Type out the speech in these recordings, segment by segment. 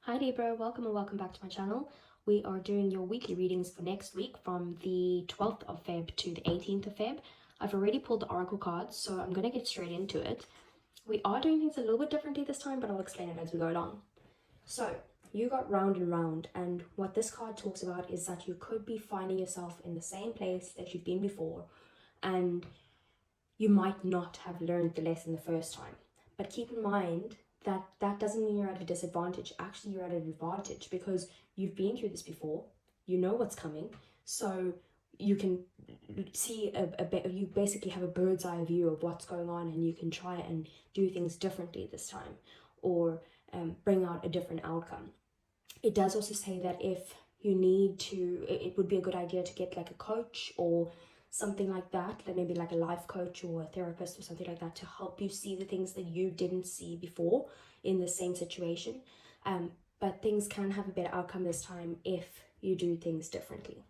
Hi Libra, welcome and welcome back to my channel. We are doing your weekly readings for next week from the 12th of Feb to the 18th of Feb. I've already pulled the oracle cards, so I'm going to get straight into it. We are doing things a little bit differently this time, but I'll explain it as we go along. So, you got round and round, and what this card talks about is that you could be finding yourself in the same place that you've been before, and you might not have learned the lesson the first time. But keep in mind that doesn't mean you're at a disadvantage. Actually, you're at an advantage because you've been through this before. You know what's coming, so you can see you basically have a bird's eye view of what's going on, and you can try and do things differently this time, or bring out a different outcome. It does also say that if you need to, it would be a good idea to get like a coach or something like that, like maybe like a life coach or a therapist or something like that, to help you see the things that you didn't see before in the same situation. But things can have a better outcome this time if you do things differently.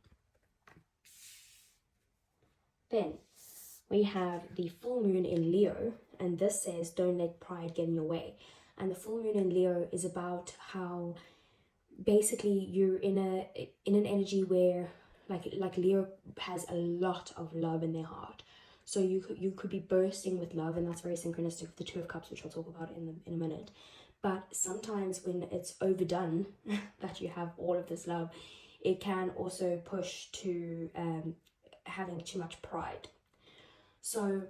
Then we have the full moon in Leo, and this says don't let pride get in your way. And the full moon in Leo is about how basically you're in an energy where like Leo has a lot of love in their heart, so you could be bursting with love, and that's very synchronistic with the Two of Cups, which I'll talk about in a minute. But sometimes when it's overdone that you have all of this love, it can also push to having too much pride. So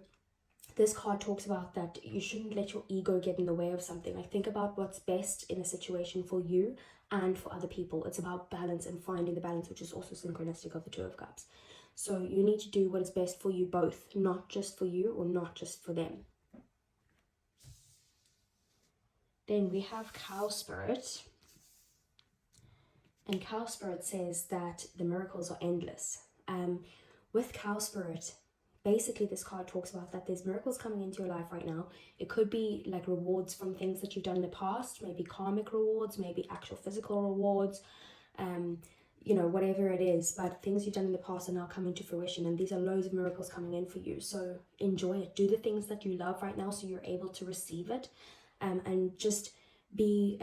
this card talks about that you shouldn't let your ego get in the way of something. Like, think about what's best in a situation for you and for other people. It's about balance and finding the balance, which is also synchronistic of the Two of Cups. So you need to do what is best for you both, not just for you or not just for them. Then we have Cow Spirit. And Cow Spirit says that the miracles are endless. With Cow Spirit, basically this card talks about that there's miracles coming into your life right now. It could be like rewards from things that you've done in the past, maybe karmic rewards, maybe actual physical rewards, you know, whatever it is. But things you've done in the past are now coming to fruition, and these are loads of miracles coming in for you. So enjoy it. Do the things that you love right now so you're able to receive it, and just be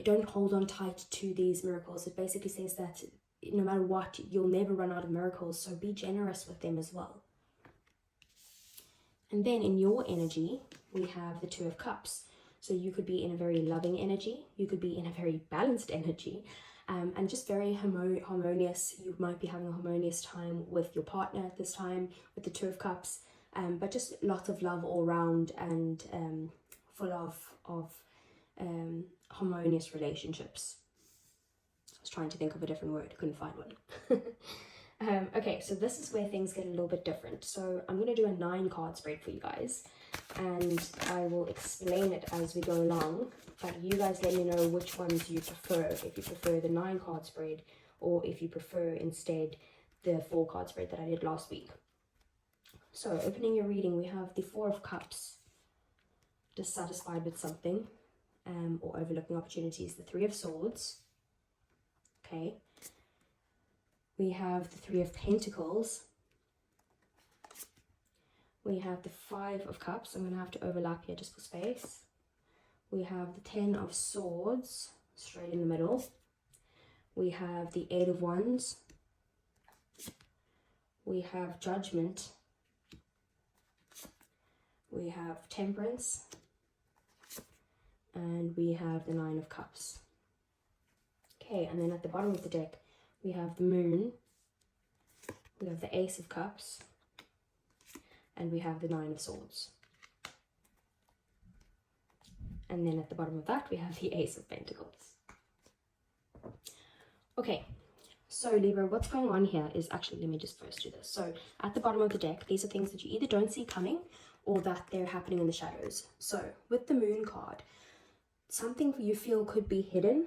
don't hold on tight to these miracles. It basically says that no matter what, you'll never run out of miracles, so be generous with them as well. And then in your energy, we have the Two of Cups. So you could be in a very loving energy, you could be in a very balanced energy, and just very harmonious. You might be having a harmonious time with your partner at this time with the Two of Cups, but just lots of love all around, and full of harmonious relationships. I was trying to think of a different word, couldn't find one. Okay, so this is where things get a little bit different. So I'm going to do a 9 card spread for you guys, and I will explain it as we go along, but you guys let me know which ones you prefer, if you prefer the 9 card spread or if you prefer instead the 4 card spread that I did last week. So opening your reading, we have the 4 of Cups, dissatisfied with something, or overlooking opportunities. The 3 of Swords, okay. We have the 3 of Pentacles. We have the 5 of Cups. I'm going to have to overlap here just for space. We have the 10 of Swords, straight in the middle. We have the 8 of Wands. We have Judgment. We have Temperance. And we have the 9 of Cups. Okay, and then at the bottom of the deck, we have the Moon, we have the Ace of Cups, and we have the 9 of Swords. And then at the bottom of that, we have the Ace of Pentacles. Okay, so Libra, what's going on here is actually, let me just first do this. So at the bottom of the deck, these are things that you either don't see coming or that they're happening in the shadows. So with the Moon card, something you feel could be hidden,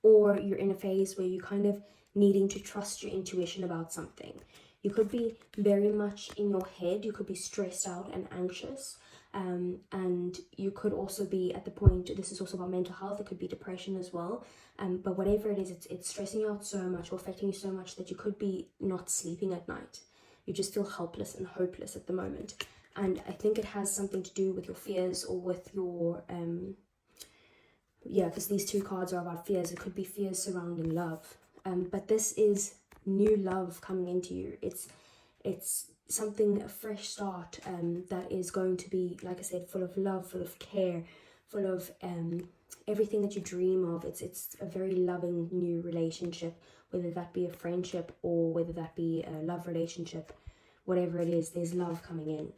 or you're in a phase where you're kind of needing to trust your intuition about something. You could be very much in your head, you could be stressed out and anxious, and you could also be at the point, this is also about mental health, it could be depression as well, but whatever it is, it's stressing you out so much or affecting you so much that you could be not sleeping at night. You just feel helpless and hopeless at the moment. And I think it has something to do with your fears or with your Yeah, because these two cards are about fears. It could be fears surrounding love. But this is new love coming into you. It's something, a fresh start, that is going to be, like I said, full of love, full of care, full of everything that you dream of. It's a very loving new relationship, whether that be a friendship or whether that be a love relationship. Whatever it is, there's love coming in,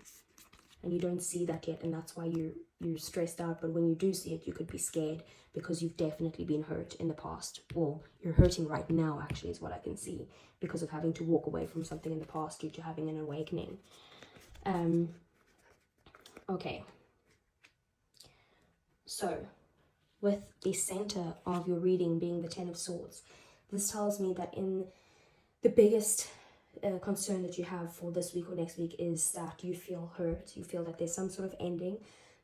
and you don't see that yet, and that's why you're stressed out. But when you do see it, you could be scared because you've definitely been hurt in the past. Well, you're hurting right now, actually, is what I can see, because of having to walk away from something in the past due to having an awakening. Okay, so with the center of your reading being the Ten of Swords, this tells me that in the biggest concern that you have for this week or next week is that you feel hurt. You feel that there's some sort of ending.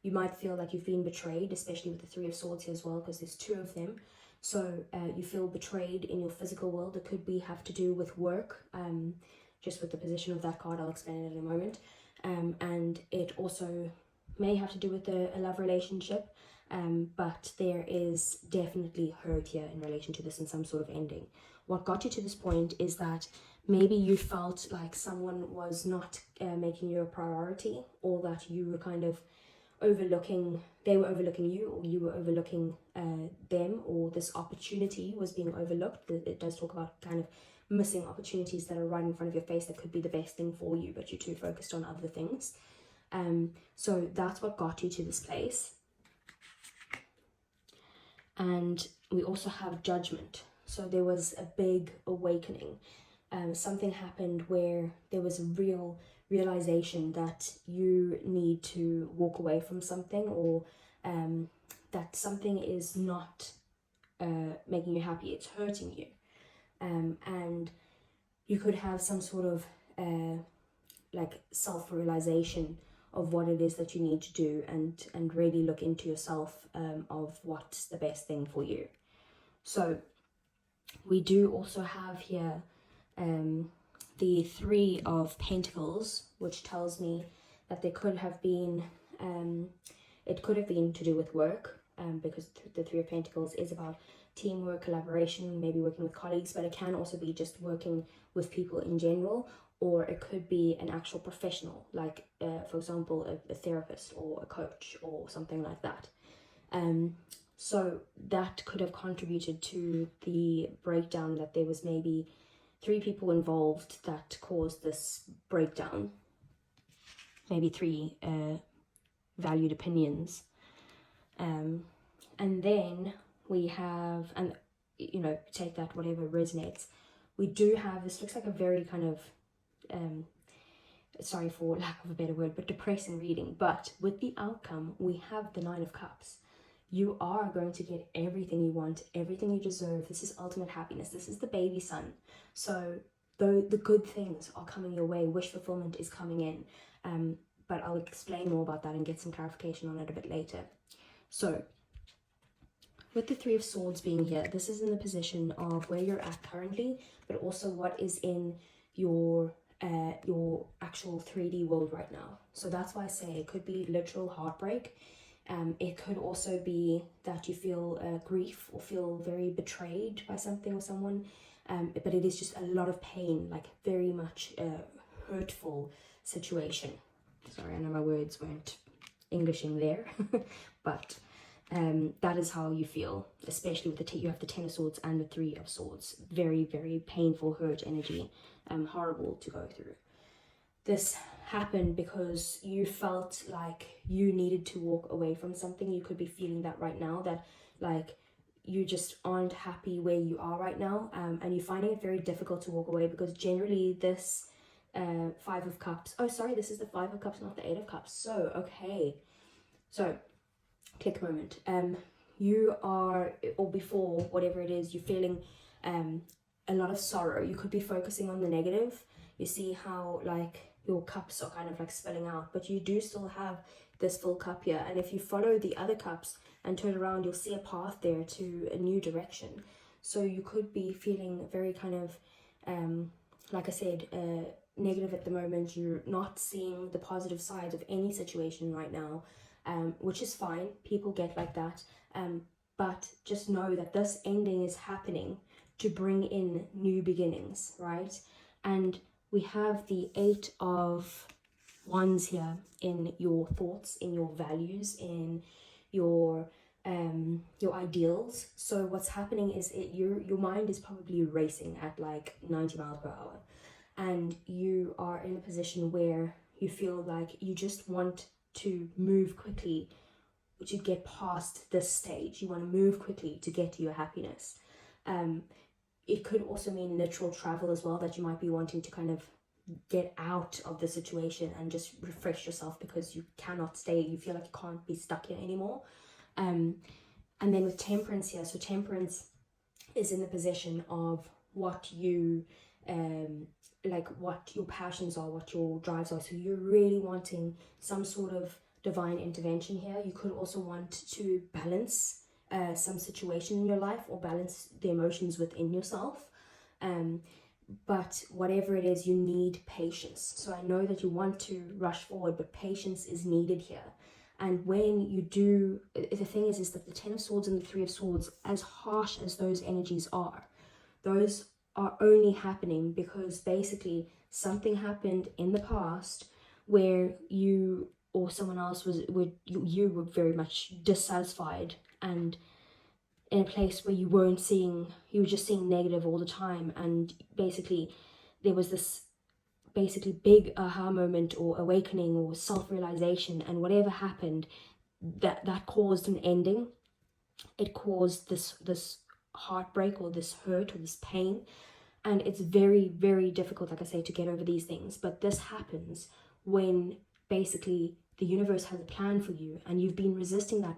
You might feel like you've been betrayed, especially with the Three of Swords here as well, because there's two of them. So you feel betrayed in your physical world. It could be have to do with work, just with the position of that card. I'll explain it in a moment. And it also may have to do with a love relationship, but there is definitely hurt here in relation to this and some sort of ending. What got you to this point is that maybe you felt like someone was not making you a priority, or that you were kind of overlooking, they were overlooking you, or you were overlooking them, or this opportunity was being overlooked. It does talk about kind of missing opportunities that are right in front of your face that could be the best thing for you, but you're too focused on other things. So that's what got you to this place. And we also have Judgment. So there was a big awakening. Something happened where there was a real realization that you need to walk away from something, or that something is not making you happy, it's hurting you. And you could have some sort of like self-realization of what it is that you need to do, and really look into yourself of what's the best thing for you. So we do also have here the Three of Pentacles, which tells me that there could have been, it could have been to do with work, because the Three of Pentacles is about teamwork, collaboration, maybe working with colleagues, but it can also be just working with people in general, or it could be an actual professional, like for example a therapist or a coach or something like that. So that could have contributed to the breakdown, that there was maybe 3 people involved that caused this breakdown, maybe 3 valued opinions. And then we have, and you know, take that whatever resonates. We do have, this looks like a very kind of sorry for lack of a better word, but depressing reading. But with the outcome, we have the Nine of Cups. You are going to get everything you want, everything you deserve. This is ultimate happiness. This is the baby sun. So though the good things are coming your way, wish fulfillment is coming in. But I'll explain more about that and get some clarification on it a bit later. So with the Three of Swords being here, this is in the position of where you're at currently, but also what is in your actual 3D world right now. So that's why I say it could be literal heartbreak. It could also be that you feel grief or feel very betrayed by something or someone, but it is just a lot of pain, like very much a hurtful situation. Sorry, I know my words weren't Englishing there, but that is how you feel, especially with you have the Ten of Swords and the Three of Swords. Very, very painful, hurt energy, horrible to go through. This happened because you felt like you needed to walk away from something. You could be feeling that right now, that like you just aren't happy where you are right now, and you're finding it very difficult to walk away, because generally this Five of Cups, oh sorry, this is the Five of Cups, not the Eight of Cups. So okay, so click moment. You are, or before, whatever it is, you're feeling a lot of sorrow. You could be focusing on the negative. You see how like your cups are kind of like spilling out, but you do still have this full cup here, and if you follow the other cups and turn around, you'll see a path there to a new direction. So you could be feeling very kind of like I said, negative at the moment. You're not seeing the positive side of any situation right now, which is fine. People get like that, but just know that this ending is happening to bring in new beginnings, right? And we have the 8 of Wands here in your thoughts, in your values, in your ideals. So what's happening is your mind is probably racing at like 90 miles per hour, and you are in a position where you feel like you just want to move quickly to get past this stage. You want to move quickly to get to your happiness. It could also mean literal travel as well, that you might be wanting to kind of get out of the situation and just refresh yourself because you cannot stay. You feel like you can't be stuck here anymore. And then with Temperance here, so Temperance is in the position of what you like, what your passions are, what your drives are. So you're really wanting some sort of divine intervention here. You could also want to balance some situation in your life, or balance the emotions within yourself. But whatever it is, you need patience. So I know that you want to rush forward, but patience is needed here. And when you do, the thing is that the 10 of Swords and the 3 of Swords, as harsh as those energies are, those are only happening because basically something happened in the past where you or someone else you were very much dissatisfied and in a place where you were just seeing negative all the time. And basically there was this basically big aha moment or awakening or self-realization, and whatever happened that caused an ending. It caused this heartbreak or this hurt or this pain, and it's very, very difficult, like I say, to get over these things. But this happens when basically the universe has a plan for you, and you've been resisting that,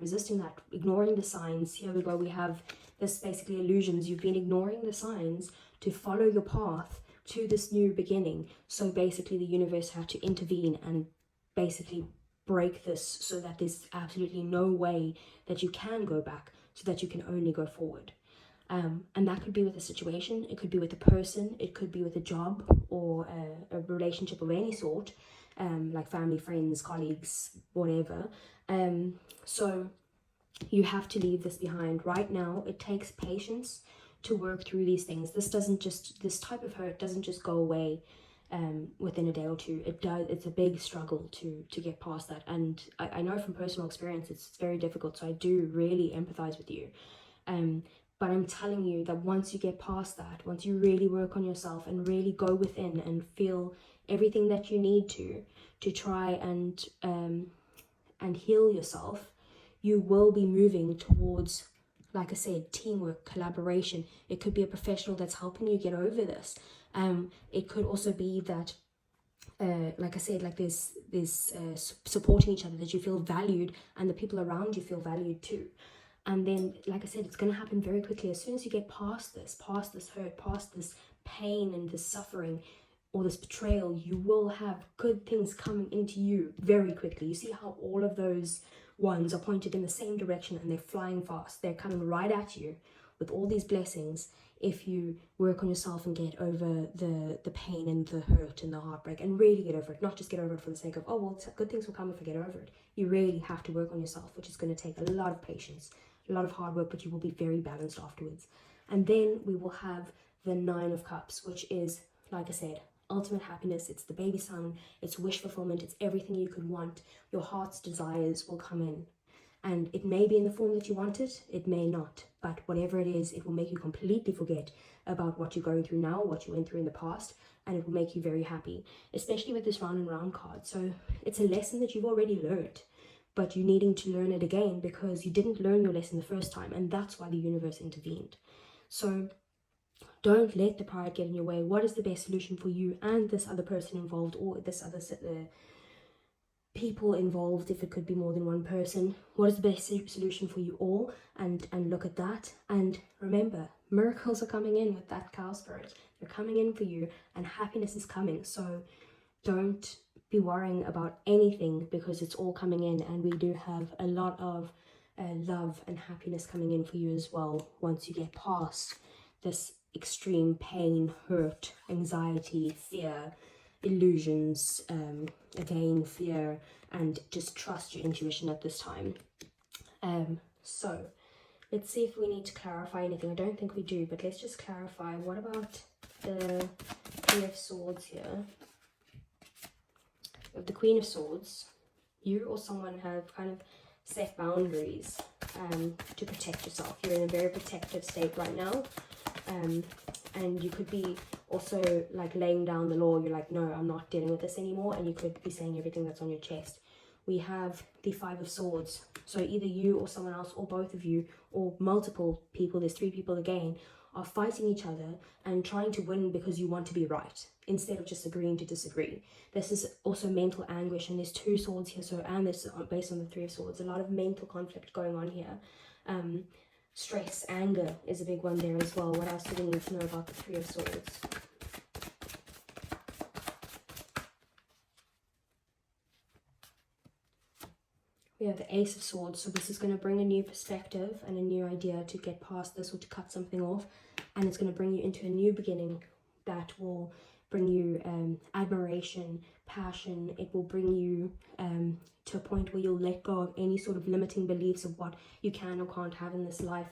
ignoring the signs. Here we go, we have this basically illusions. You've been ignoring the signs to follow your path to this new beginning. So basically the universe had to intervene and basically break this so that there's absolutely no way that you can go back, so that you can only go forward. And that could be with a situation, it could be with a person, it could be with a job or a relationship of any sort, like family, friends, colleagues, whatever. So you have to leave this behind. Right now, it takes patience to work through these things. This type of hurt doesn't just go away within a day or two. It's a big struggle to get past that. And I know from personal experience, it's very difficult. So I do really empathize with you. But I'm telling you that once you get past that, once you really work on yourself and really go within and feel everything that you need to try and heal yourself, you will be moving towards, like I said, teamwork, collaboration. It could be a professional that's helping you get over this. It could also be that, like I said, like there's supporting each other, that you feel valued and the people around you feel valued too. And then, like I said, it's going to happen very quickly. As soon as you get past this hurt, past this pain and this suffering or this betrayal, you will have good things coming into you very quickly. You see how all of those ones are pointed in the same direction and they're flying fast. They're coming right at you with all these blessings if you work on yourself and get over the pain and the hurt and the heartbreak, and really get over it. Not just get over it for the sake of, oh, well, good things will come if I get over it. You really have to work on yourself, which is going to take a lot of patience, a lot of hard work, but you will be very balanced afterwards. And then we will have the 9 of Cups, which is, like I said, ultimate happiness. It's the baby son, it's wish fulfillment, it's everything you could want. Your heart's desires will come in, and it may be in the form that you want it, it may not, but whatever it is, it will make you completely forget about what you're going through now, what you went through in the past, and it will make you very happy, especially with this round and round card. So it's a lesson that you've already learned, but you're needing to learn it again because you didn't learn your lesson the first time, and that's why the universe intervened. So don't let the pride get in your way. What is the best solution for you and this other person involved, or this other people involved, if it could be more than one person? What is the best solution for you all? And look at that. And remember, miracles are coming in with that cow spirit. They're coming in for you, and happiness is coming. So don't be worrying about anything, because it's all coming in, and we do have a lot of love and happiness coming in for you as well once you get past this extreme pain, hurt, anxiety, fear, illusions, again, fear, and just trust your intuition at this time. So Let's see if we need to clarify anything. I don't think we do, but let's just clarify. What about the Three of Swords here? With the Queen of Swords, you or someone have kind of set boundaries to protect yourself. You're in a very protective state right now. And you could be also like laying down the law. You're like, no, I'm not dealing with this anymore. And you could be saying everything that's on your chest. We have the Five of Swords. So either you or someone else, or both of you, or multiple people, there's 3 people again, are fighting each other and trying to win because you want to be right, instead of just agreeing to disagree. This is also mental anguish, and there's 2 swords here, so, and this based on the 3 of Swords, a lot of mental conflict going on here. Stress, anger is a big one there as well. What else do we need to know about the 3 of Swords? We have the Ace of Swords, so this is going to bring a new perspective and a new idea to get past this or to cut something off, and it's going to bring you into a new beginning that will bring you admiration, passion. It will bring you to a point where you'll let go of any sort of limiting beliefs of what you can or can't have in this life.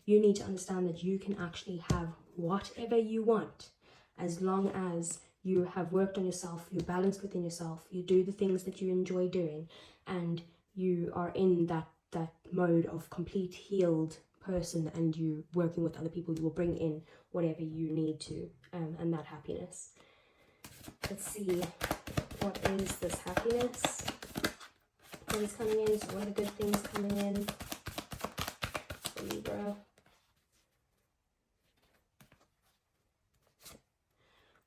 You need to understand that you can actually have whatever you want, as long as you have worked on yourself, you're balanced within yourself, you do the things that you enjoy doing, and you are in that mode of complete healed person, and you working with other people. You will bring in whatever you need to, and that happiness. Let's see, what is this happiness? What is coming in? So what are the good things coming in for Libra?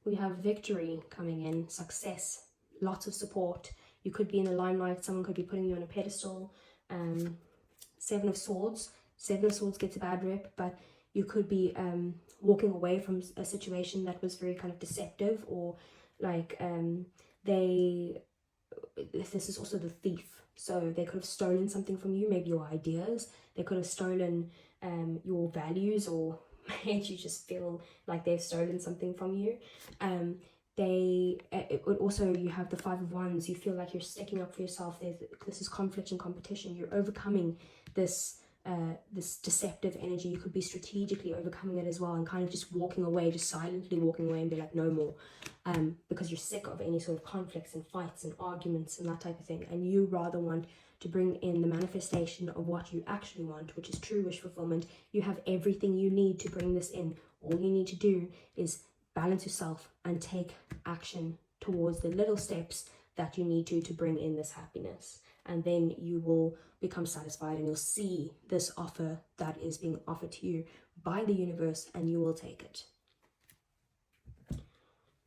We have victory coming in, success, lots of support. You could be in the limelight, someone could be putting you on a pedestal. 7 of Swords. 7 of Swords gets a bad rep, but you could be walking away from a situation that was very kind of deceptive, or like this is also the Thief. So they could have stolen something from you, maybe your ideas. They could have stolen your values, or made you just feel like they've stolen something from you. Also, you have the 5 of Wands. You feel like you're sticking up for yourself. This is conflict and competition. You're overcoming this deceptive energy. You could be strategically overcoming it as well, and kind of just walking away, just silently walking away and be like, no more, because you're sick of any sort of conflicts and fights and arguments and that type of thing, and you rather want to bring in the manifestation of what you actually want, which is true wish fulfillment. You have everything you need to bring this in. All you need to do is balance yourself and take action towards the little steps that you need to bring in this happiness, and then you will become satisfied, and you'll see this offer that is being offered to you by the universe, and you will take it.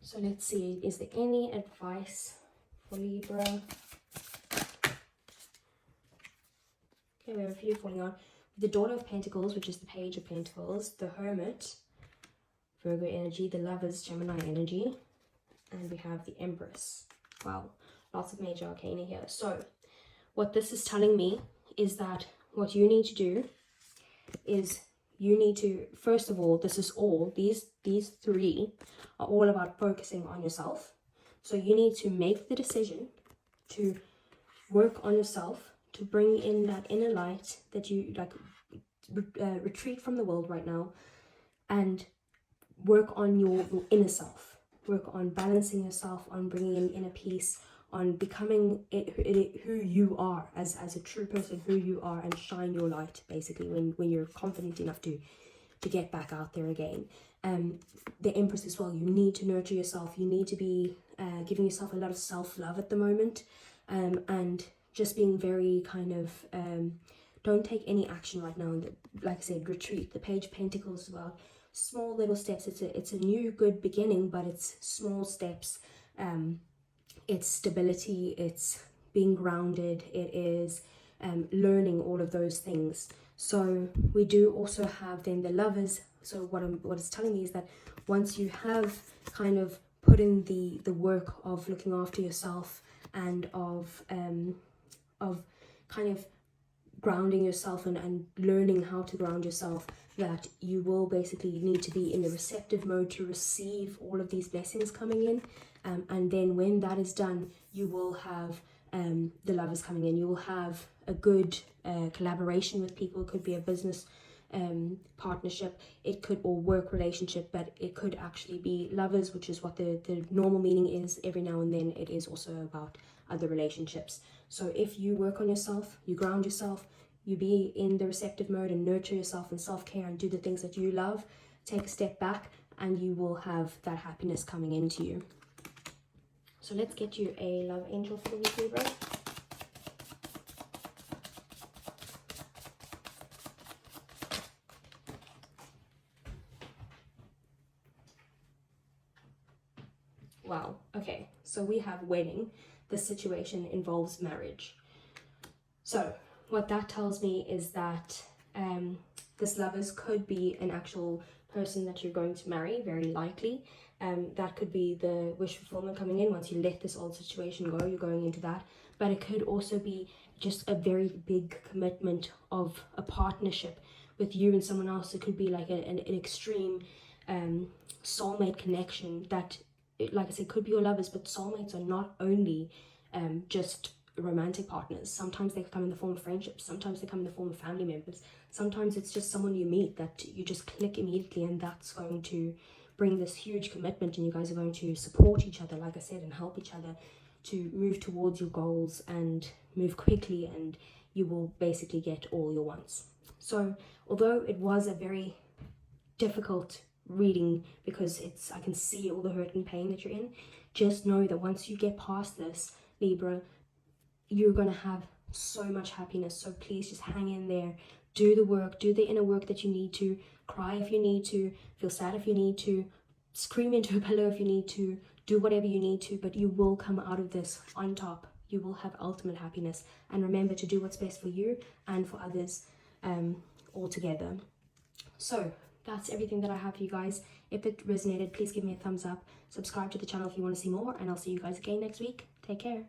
So let's see, is there any advice for Libra? Okay, we have a few falling out. The Daughter of Pentacles, which is the Page of Pentacles, the Hermit, Virgo energy, the Lovers, Gemini energy, and we have the Empress. Wow, lots of major arcana here. So what this is telling me is that what you need to do is you need to, first of all, this is all, these 3 are all about focusing on yourself. So you need to make the decision to work on yourself, to bring in that inner light that you like, retreat from the world right now, and work on your inner self. Work on balancing yourself, on bringing in inner peace, on becoming who you are as a true person, who you are, and shine your light, basically, when you're confident enough to get back out there again. The Empress as well, you need to nurture yourself. You need to be giving yourself a lot of self-love at the moment, and just being very kind of, don't take any action right now. Like I said, retreat. The Page of Pentacles as well. Small little steps. It's a new good beginning, but it's small steps. It's stability, it's being grounded, it is learning all of those things. So we do also have then the Lovers. So what it's telling me is that once you have kind of put in the work of looking after yourself, and of kind of grounding yourself and learning how to ground yourself, that you will basically need to be in the receptive mode to receive all of these blessings coming in. And then when that is done, you will have the Lovers coming in. You will have a good collaboration with people. It could be a business partnership, it could, or work relationship, but it could actually be lovers, which is what the normal meaning is. Every now and then it is also about other relationships. So if you work on yourself, you ground yourself, you be in the receptive mode and nurture yourself and self-care and do the things that you love, take a step back, and you will have that happiness coming into you. So let's get you a love angel for the week, Libra. Wow, okay, so we have wedding. This situation involves marriage. So what that tells me is that this lovers could be an actual person that you're going to marry, very likely. That could be the wish fulfillment coming in. Once you let this old situation go, you're going into that. But it could also be just a very big commitment of a partnership with you and someone else. It could be like an extreme soulmate connection that, like I said, could be your lovers, but soulmates are not only just romantic partners. Sometimes they come in the form of friendships, sometimes they come in the form of family members, sometimes it's just someone you meet that you just click immediately, and that's going to bring this huge commitment, and you guys are going to support each other, like I said, and help each other to move towards your goals and move quickly, and you will basically get all your wants. So although it was a very difficult reading, because I can see all the hurt and pain that you're in, just know that once you get past this, Libra, you're going to have so much happiness. So please just hang in there, do the work, do the inner work that you need to, cry if you need to, feel sad if you need to, scream into a pillow if you need to, do whatever you need to, but you will come out of this on top. You will have ultimate happiness, and remember to do what's best for you and for others all together. So that's everything that I have for you guys. If it resonated, please give me a thumbs up, subscribe to the channel if you want to see more, and I'll see you guys again next week. Take care.